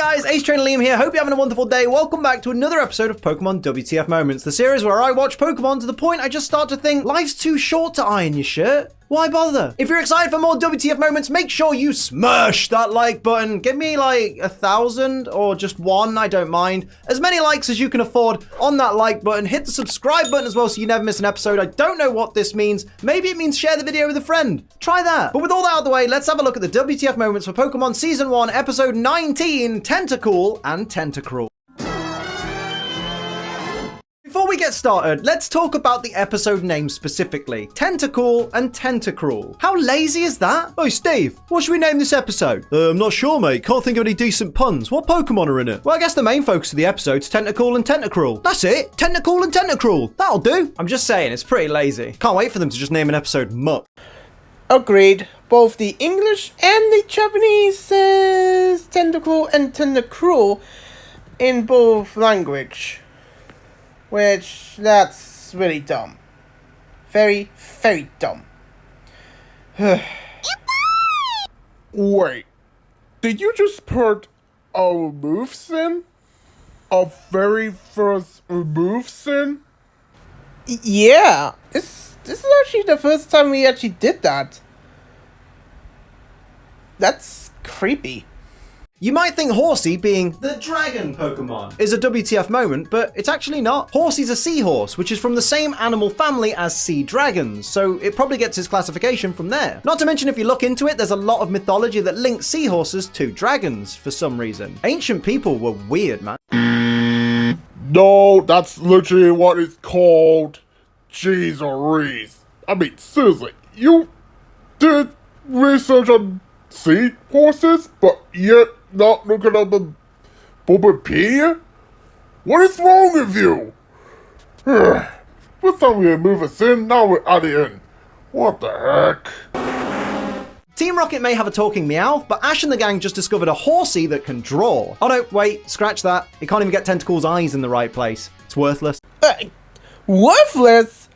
guys, Ace Trainer Liam here. Hope you're having a wonderful day. Welcome back to another episode of Pokemon WTF Moments, the series where I watch Pokemon to the point I just start to think life's too short to iron your shirt. Why bother? If you're excited for more WTF moments, make sure you smash that like button. Give me like 1,000 or just one, I don't mind. As many likes as you can afford on that like button. Hit the subscribe button as well so you never miss an episode. I don't know what this means. Maybe it means share the video with a friend. Try that. But with all that out of the way, let's have a look at the WTF moments for Pokemon Season 1, Episode 19, Tentacool and Tentacruel. Before we get started, let's talk about the episode name specifically. Tentacool and Tentacruel. How lazy is that? Oh, Steve, what should we name this episode? I'm not sure, mate. Can't think of any decent puns. What Pokemon are in it? Well, I guess the main focus of the episode's Tentacool and Tentacruel. That's it. Tentacool and Tentacruel. That'll do. I'm just saying, it's pretty lazy. Can't wait for them to just name an episode Muck. Agreed. Both the English and the Japanese says Tentacool and Tentacruel in both language. Which, that's really dumb. Very, very dumb. Wait, did you just put our moves in? Our very first moves in? Yeah, this is actually the first time we actually did that. That's creepy. You might think Horsey, being the dragon Pokemon, is a WTF moment, but it's actually not. Horsey's a seahorse, which is from the same animal family as sea dragons, so it probably gets its classification from there. Not to mention, if you look into it, there's a lot of mythology that links seahorses to dragons for some reason. Ancient people were weird, man. No, that's literally what it's called. Jeez Louise. I mean, seriously, you did research on seahorses, but yet not looking up a Bulbapedia? What is wrong with you? We thought we would move us in, now we're at the end. What the heck? Team Rocket may have a talking Meowth, but Ash and the gang just discovered a Horsey that can draw. Oh no, wait, scratch that. It can't even get Tentacle's eyes in the right place. It's worthless. Worthless?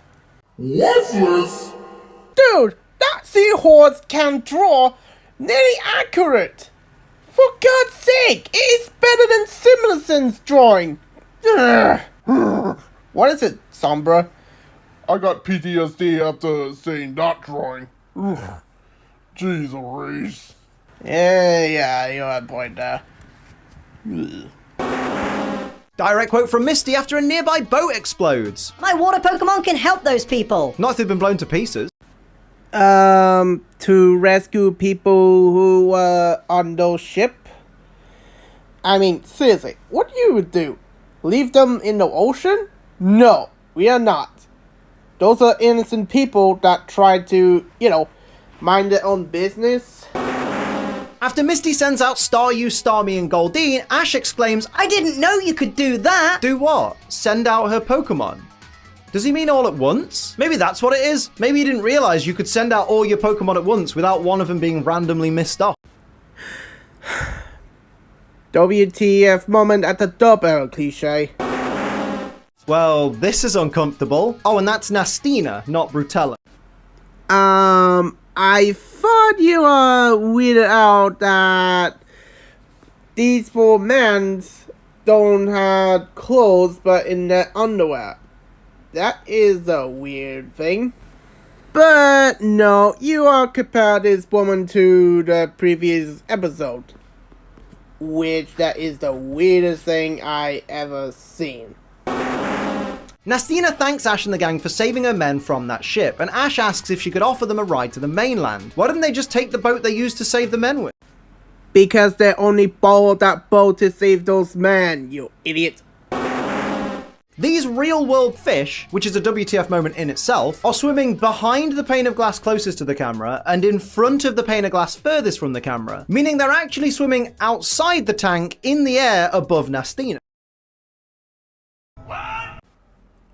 Worthless? Dude, that seahorse can draw nearly accurate. For God's sake, it is better than Simulison's drawing. What is it, Sombra? I got PTSD after seeing that drawing. Jeez Louise. Yeah, you have a point there. Direct quote from Misty after a nearby boat explodes. My water Pokemon can help those people. Not if they've been blown to pieces. To rescue people who were on those ship? I mean, seriously, what you would do? Leave them in the ocean? No, we are not. Those are innocent people that try to, mind their own business. After Misty sends out Staryu, Starmie, and Goldeen, Ash exclaims, I didn't know you could do that. do what? Send out her Pokemon? Does he mean all at once? Maybe that's what it is. Maybe you didn't realize you could send out all your Pokemon at once without one of them being randomly missed off. WTF moment at the double cliche. Well, this is uncomfortable. Oh, and that's Nastina, not Brutella. I thought you were weirded out that these four men don't have clothes but in their underwear. That is a weird thing. But no, you are compared this woman to the previous episode. Which that is the weirdest thing I ever seen. Nastina thanks Ash and the gang for saving her men from that ship, and Ash asks if she could offer them a ride to the mainland. Why didn't they just take the boat they used to save the men with? Because they only borrowed that boat to save those men, you idiot. These real-world fish, which is a WTF moment in itself, are swimming behind the pane of glass closest to the camera and in front of the pane of glass furthest from the camera, meaning they're actually swimming outside the tank in the air above Nastina.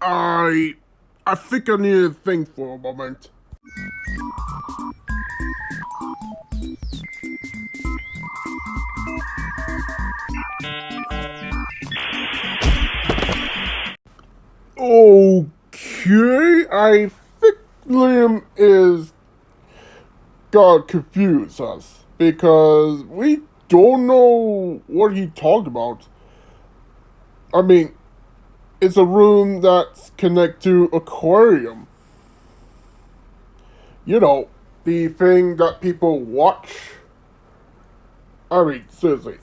I think I need to think for a moment. Okay, I think Liam is got confused us because we don't know what he talked about. I mean, it's a room that's connected to aquarium. You know, the thing that people watch. I mean, seriously.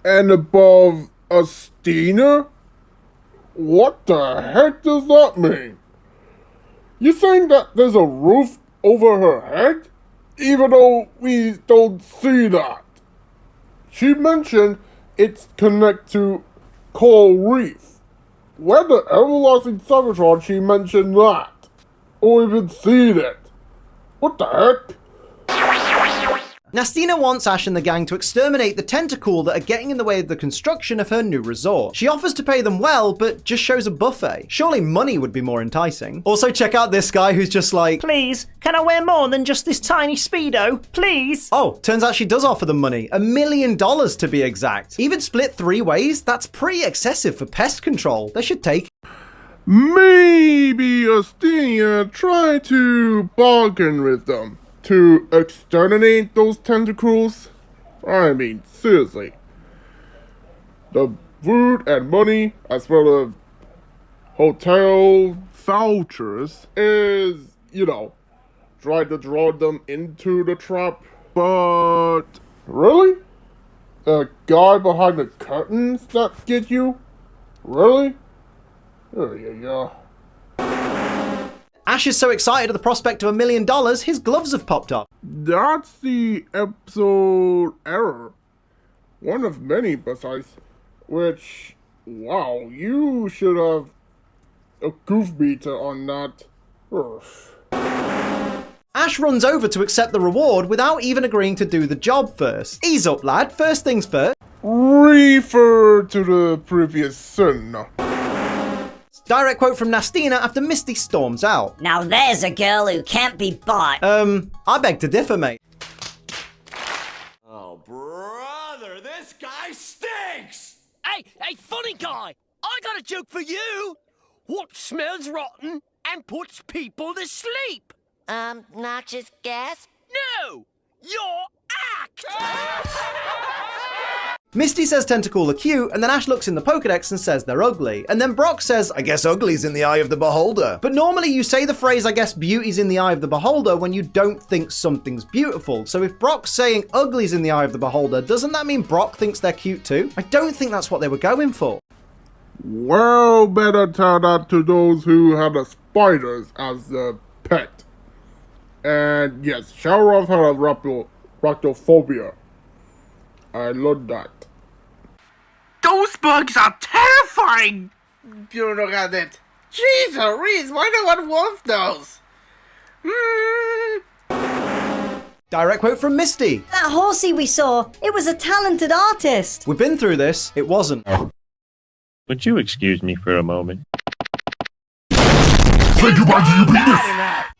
And above a steamer? What the heck does that mean? You saying that there's a roof over her head? Even though we don't see that. She mentioned it's connected to coral reef. Where the everlasting Cybertron she mentioned that? Or even seen it? What the heck? Nastina wants Ash and the gang to exterminate the tentacool that are getting in the way of the construction of her new resort. She offers to pay them well, but just shows a buffet. Surely money would be more enticing. Also, check out this guy who's just like, Please, can I wear more than just this tiny Speedo? Please? oh, turns out she does offer them money. $1 million to be exact. Even split 3 ways? That's pretty excessive for pest control. They should take. Maybe Astina tried to bargain with them to exterminate those tentacruels. I mean, seriously. The food and money, as well as hotel vouchers, is, you know, try to draw them into the trap. But really? The guy behind the curtains that get you? Really? Yeah. Ash is so excited at the prospect of $1 million, his gloves have popped up. That's the episode error. One of many besides, which, wow, you should have a goof meter on that. Ugh. Ash runs over to accept the reward without even agreeing to do the job first. Ease up, lad. First things first. Refer to the previous scene. Direct quote from Nastina after Misty storms out. Now there's a girl who can't be bought. I beg to differ, mate. Oh, brother, this guy stinks! Hey, funny guy! I got a joke for you! What smells rotten and puts people to sleep? Noxious gas? No! Your act! Misty says Tentacool are cute, and then Ash looks in the Pokedex and says they're ugly. And then Brock says, I guess ugly's in the eye of the beholder. But normally you say the phrase, I guess beauty's in the eye of the beholder, when you don't think something's beautiful. So if Brock's saying ugly's in the eye of the beholder, doesn't that mean Brock thinks they're cute too? I don't think that's what they were going for. Well, better tell that to those who have the spiders as a pet. And yes, Showroff had a ractophobia. I love that. Those bugs are terrifying! You look at it. Jeez, Reese, why do I want those? Direct quote from Misty. That horsey we saw, it was a talented artist. We've been through this. It wasn't. Would you excuse me for a moment? Say goodbye to your penis!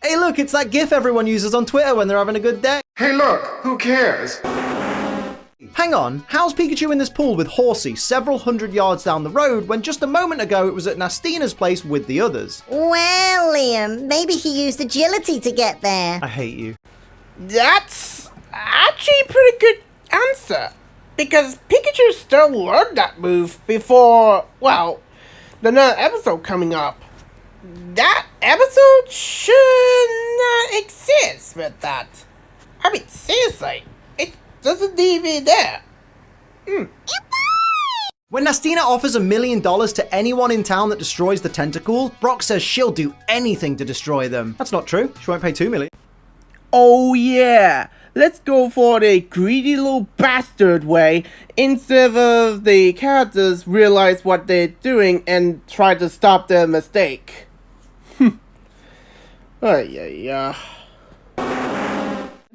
Hey look, it's that GIF everyone uses on Twitter when they're having a good day. Hey look, who cares? Hang on, how's Pikachu in this pool with Horsey several hundred yards down the road when just a moment ago it was at Nastina's place with the others? Well, Liam, maybe he used agility to get there. I hate you. That's actually a pretty good answer. Because Pikachu still learned that move before, well, the next episode coming up. That episode should not exist with that. I mean, seriously, it doesn't even there. When Nastina offers $1 million to anyone in town that destroys the Tentacool, Brock says she'll do anything to destroy them. That's not true. She won't pay $2 million. Oh yeah, let's go for the greedy little bastard way instead of the characters realize what they're doing and try to stop their mistake. Yeah.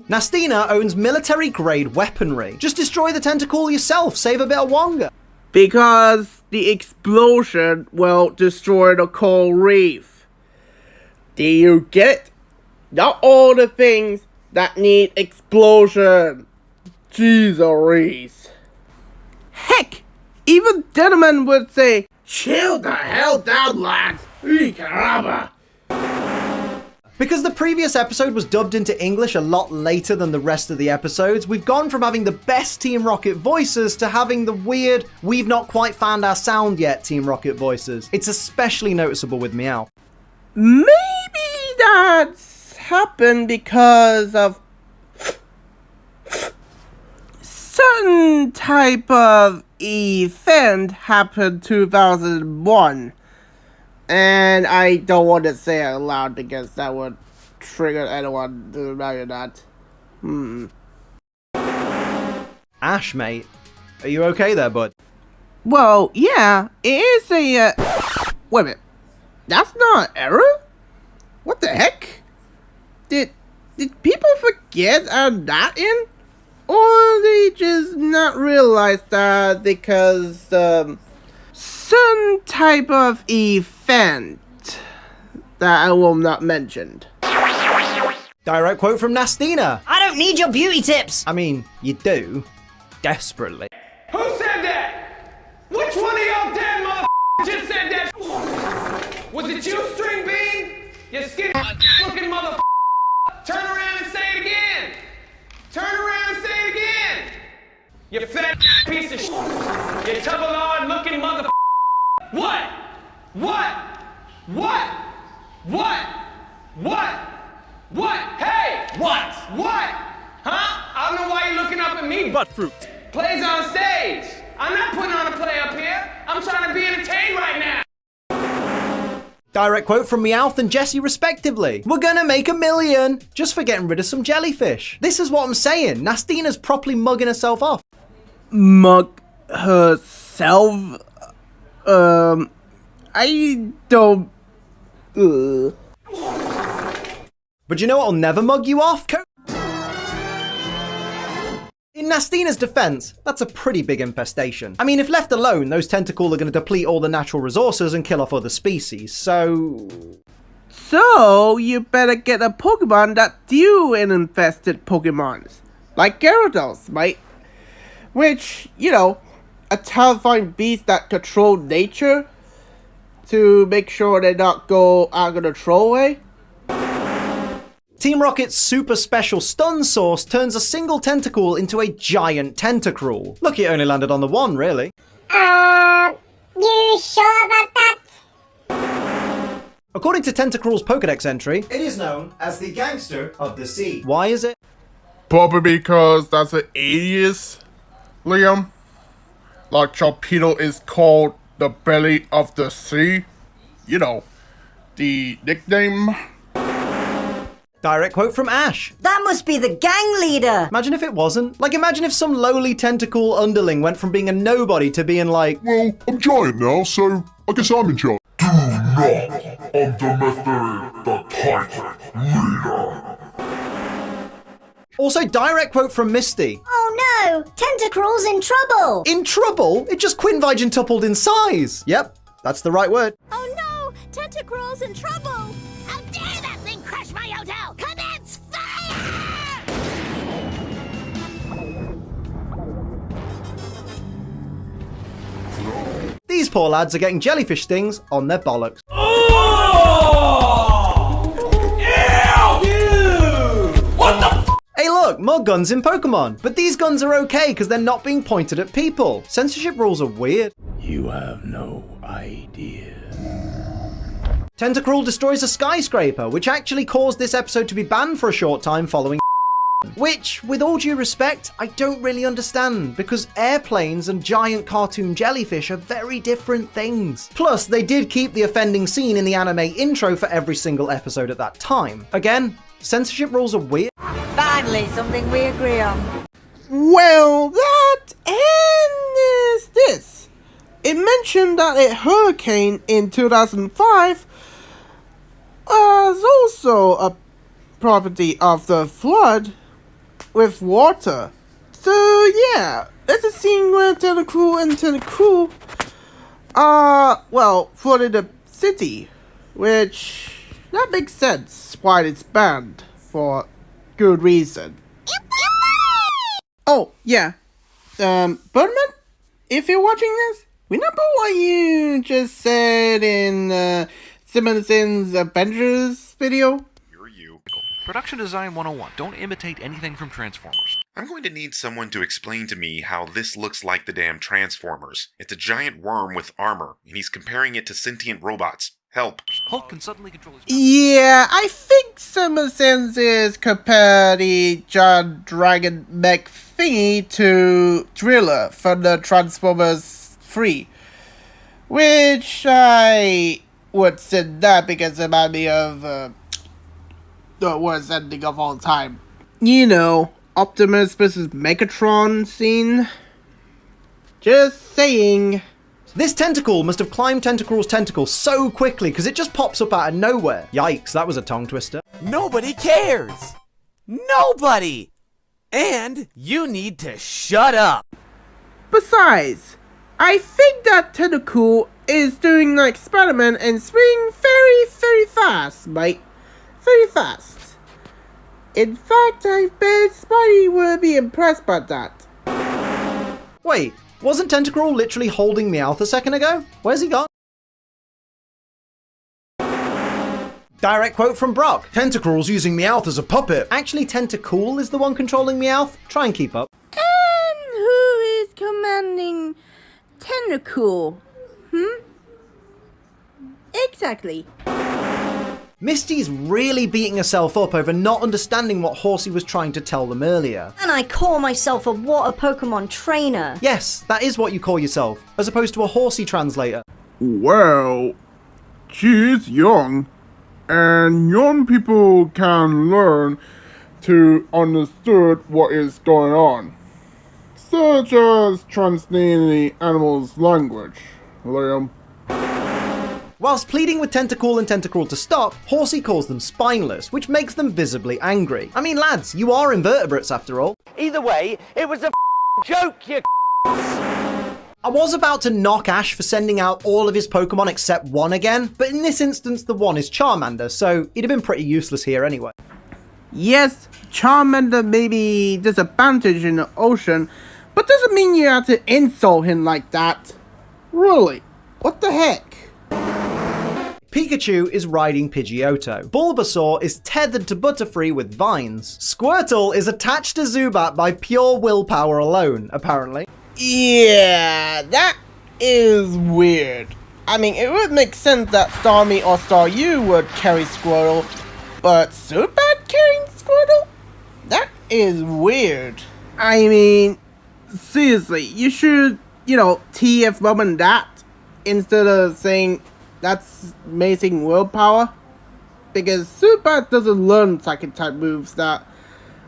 Nastina owns military-grade weaponry. Just destroy the Tentacool yourself, save a bit of Wonga. Because the explosion will destroy the coral reef. Do you get it? Not all the things that need explosion. Jeez. Heck, even gentlemen would say, chill the hell down, lads. Caramba. Because the previous episode was dubbed into English a lot later than the rest of the episodes, we've gone from having the best Team Rocket voices to having the weird, we've not quite found our sound yet Team Rocket voices. It's especially noticeable with Meowth. Maybe that's happened because of certain type of event happened 2001. And I don't want to say it out loud because that would trigger anyone to remember that. Ash, mate. Are you okay there, bud? Well, yeah, it is a, wait a minute. That's not an error? What the heck? Did people forget I'm not in? Or they just not realize that because, some type of event that I will not mention. Direct quote from Nastina. I don't need your beauty tips. I mean, you do. Desperately. Who said that? Which one of y'all dead motherfuckers just said that? Was it you, String Bean? You skinny looking motherfucker. Turn around and say it again. Turn around and say it again. You fat piece of shit. You tubble-lard looking motherfucker. What? What? What? What? What? What? Hey! What? What? Huh? I don't know why you're looking up at me. Butt fruit. Play's on stage. I'm not putting on a play up here. I'm trying to be entertained right now. Direct quote from Meowth and Jessie respectively. We're gonna make $1 million just for getting rid of some jellyfish. This is what I'm saying. Nastina's properly mugging herself off. Mug herself? I don't... But you know what'll never mug you off? In Nastina's defense, that's a pretty big infestation. I mean, if left alone, those tentacool are going to deplete all the natural resources and kill off other species, so... So, you better get a Pokemon that deal in infested Pokemons. Like Gyarados, mate. Which, you know, a terrifying beast that control nature to make sure they not go out of the throwaway. Team Rocket's super special stun source turns a single tentacool into a giant tentacruel. Lucky it only landed on the one, really. You sure about that? According to Tentacruel's Pokedex entry, it is known as the Gangster of the Sea. Why is it? Probably because that's an alias, Liam. Like Torpedo is called the belly of the sea. You know, the nickname. Direct quote from Ash. That must be the gang leader. Imagine if it wasn't. Like, imagine if some lowly tentacool underling went from being a nobody to being like, Well, I'm giant now, so I guess I'm in charge. Do not underestimate the titan leader. Also, direct quote from Misty. Oh no! Tentacruel's in trouble! In trouble? It just quintupled in size. Yep, that's the right word. Oh no! Tentacruel's in trouble! How dare that thing crash my hotel! Commence fire! These poor lads are getting jellyfish stings on their bollocks. Hey look, more guns in Pokemon. But these guns are okay because they're not being pointed at people. Censorship rules are weird. You have no idea. Tentacruel destroys a skyscraper, which actually caused this episode to be banned for a short time following which, with all due respect, I don't really understand, because airplanes and giant cartoon jellyfish are very different things. Plus, they did keep the offending scene in the anime intro for every single episode at that time. Again, censorship rules are weird. Finally, something we agree on. Well, that and is this. It mentioned that a hurricane in 2005 was also a property of the flood with water. So yeah, there's a scene where Tentacruel and Tentacruel well, flooded the city, which that makes sense why it's banned for good reason. Oh yeah, Birdman, if you're watching this, remember what you just said in Simpsons Avengers video? Production Design 101. Don't imitate anything from Transformers. I'm going to need someone to explain to me how this looks like the damn Transformers. It's a giant worm with armor, and he's comparing it to sentient robots. Help. Hulk can suddenly control his... Yeah, I think some senses compare the giant dragon mech thingy to Driller from the Transformers 3. Which I would say that because it reminded me of the worst ending of all time. You know, Optimus versus Megatron scene. Just saying. This tentacool must have climbed Tentacruel's tentacle so quickly because it just pops up out of nowhere. Yikes, that was a tongue twister. Nobody cares! Nobody! And you need to shut up! Besides, I think that Tentacool is doing an experiment and swinging very, very fast, mate. Very fast. In fact, I bet Spidey would be impressed by that. Wait, wasn't Tentacruel literally holding Meowth a second ago? Where's he gone? Direct quote from Brock. Tentacruel's using Meowth as a puppet. Actually, Tentacool is the one controlling Meowth. Try and keep up. And who is commanding Tentacool? Exactly. Misty's really beating herself up over not understanding what Horsey was trying to tell them earlier. And I call myself a water Pokemon trainer. Yes, that is what you call yourself, as opposed to a Horsey translator. Well, she's young, and young people can learn to understand what is going on, such as translating the animal's language, Liam. Whilst pleading with Tentacool and Tentacruel to stop, Horsey calls them spineless, which makes them visibly angry. I mean, lads, you are invertebrates after all. Either way, it was a joke, you I was about to knock Ash for sending out all of his Pokemon except one again, but in this instance the one is Charmander, so he'd have been pretty useless here anyway. Yes, Charmander may be disadvantaged in the ocean, but doesn't mean you have to insult him like that. Really, what the heck? Pikachu is riding Pidgeotto. Bulbasaur is tethered to Butterfree with vines. Squirtle is attached to Zubat by pure willpower alone, apparently. Yeah, that is weird. I mean, it would make sense that Starmie or Staryu would carry Squirtle, but Zubat carrying Squirtle? That is weird. I mean, seriously, you should, TF Roman that instead of saying that's amazing willpower, because Zubat doesn't learn psychic type moves that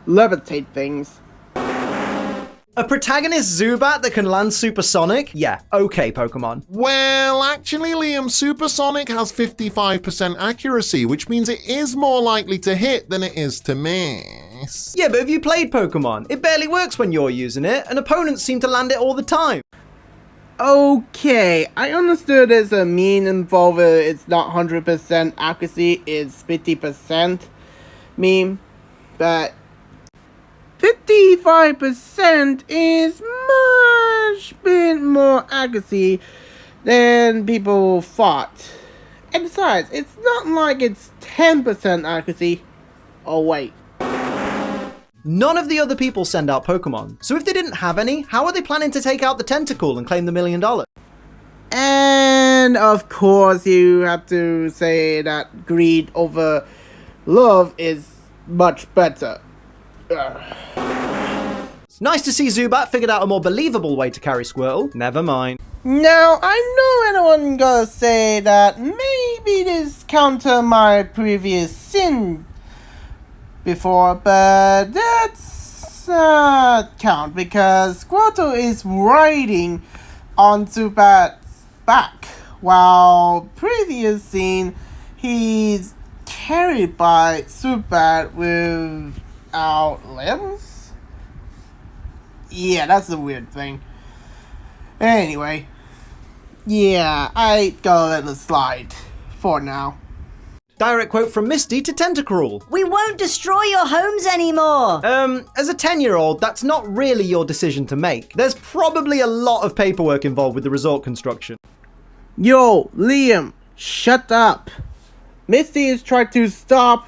levitate things. A protagonist Zubat that can land supersonic? Yeah, okay, Pokemon. Well, actually, Liam, supersonic has 55% accuracy, which means it is more likely to hit than it is to miss. Yeah, but have you played Pokemon? It barely works when you're using it, and opponents seem to land it all the time. Okay, I understood there's a meme involved. It's not 100% accuracy, it's 50% meme, but 55% is much bit more accuracy than people thought. And besides, it's not like it's 10% accuracy. Oh wait. None of the other people send out Pokemon, so if they didn't have any, how are they planning to take out the Tentacool and claim the $1 million? And of course you have to say that greed over love is much better. Nice to see Zubat figured out a more believable way to carry Squirtle. Never mind. Now, I know anyone gonna say that maybe this counter my previous sin before, but that's count because Squirtle is riding on Zubat's back, while previous scene he's carried by Zubat without limbs. Yeah, that's a weird thing. Anyway, yeah, I gotta let it slide for now. Direct quote from Misty to Tentacruel. We won't destroy your homes anymore. As a 10-year-old, that's not really your decision to make. There's probably a lot of paperwork involved with the resort construction. Yo, Liam, shut up. Misty is trying to stop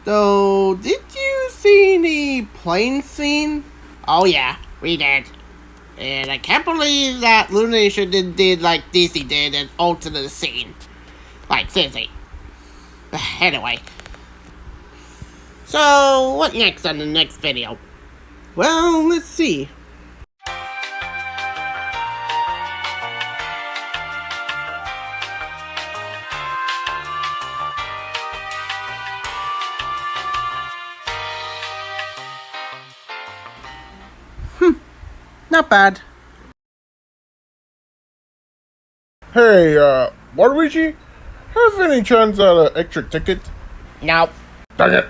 So, did you see the plane scene? Oh yeah, we did. And I can't believe that Lunation did like Disney did and altered the scene. Like, seriously. Anyway. So, what next on the next video? Well, let's see. Not bad. Hey, Waluigi? Have any chance at an extra ticket? Nope. Dang it.